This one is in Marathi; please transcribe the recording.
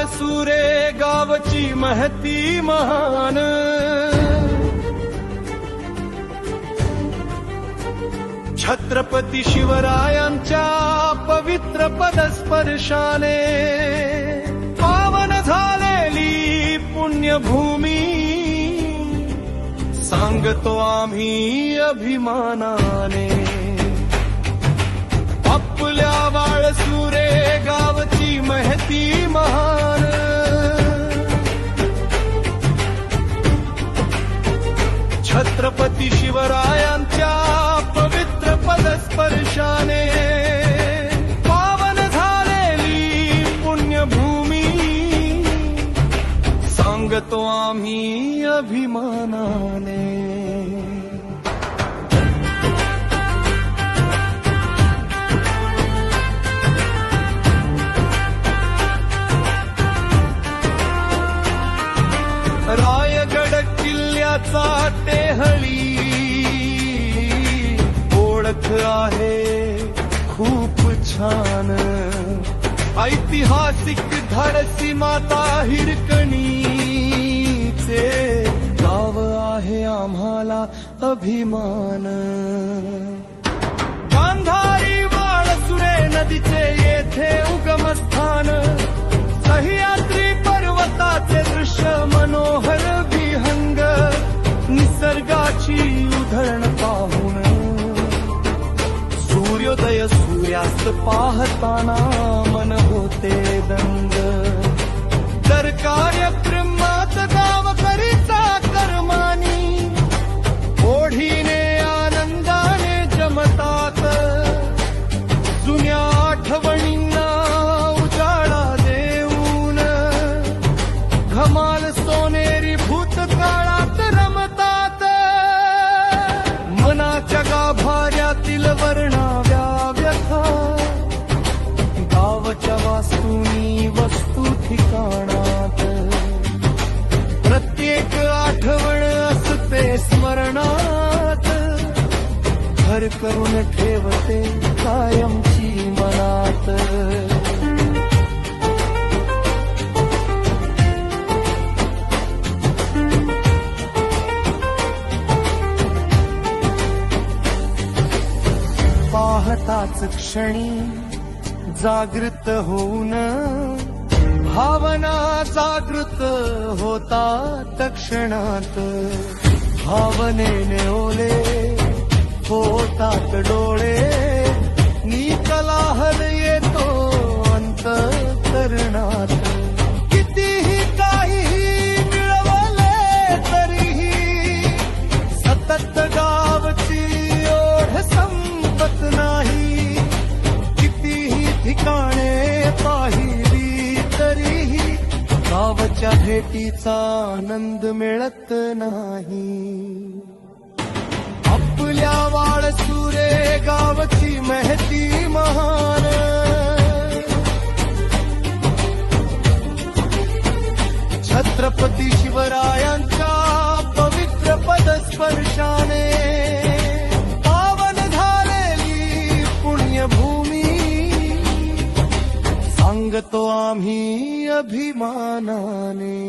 वाळसुरे गावची महती महान, छत्रपती शिवरायांच्या पवित्र पदस्पर्शाने पावन झालेली पुण्यभूमी, सांगतो आम्ही अभिमानाने. आपल्या वाळसुरे गावची महती महान, छत्रपती शिवरायांच्या पवित्र पदस्पर्शाने पावन झालेली पुण्यभूमी, सांगतो आम्ही अभिमानाने. रायगड किल्ल्याचा टेहळी ओळख आहे खूप छान, ऐतिहासिक धाडसी माता हिरकणीचे गाव आहे आम्हाला अभिमान. गांधारी वाळसुरे नदीचे येथे उगमस्थान, सह्याद्री पर्वताचे दृश्य मनोहर विहंग, निसर्गाची उधळण पाहून सूर्योदय सूर्यास्त पाहताना मन होते दंग. तर कार्यक्रमात गावकरीचा कर्मानी ओढीने आनंदाने जमतात, जुन्या आठवणींना उजाळा देऊन धमाल सोनेरी भूतकाळात रमतात. मनाच्या गाभाऱ्यातील वर्णाव्या व्यथा, गावच्या वास्तूनी वस्तू ठिकाणात, प्रत्येक आठवण असते स्मरणात, घर करून ठेवते कायमची मनात. पाहताच क्षणी जागृत होऊन भावना जागृत होतात क्षणात, भावनेने ओले होतात डोळे, निकलाहल येतो अंतःकरणात. कितीही काहीही मिळवले तरीही सतत गावची ओढ संपत नाही. कितीही ठिकाणे पाहिली तरीही गावच्या भेटीचा आनंद मिळत नाही. आपल्या वाळसुरे गावची महती महान, छत्रपती शिवरायांच्या पवित्र पदस्पर्शाने पावन झालेली पुण्यभूमी, सांगतो आम्ही अभिमानाने.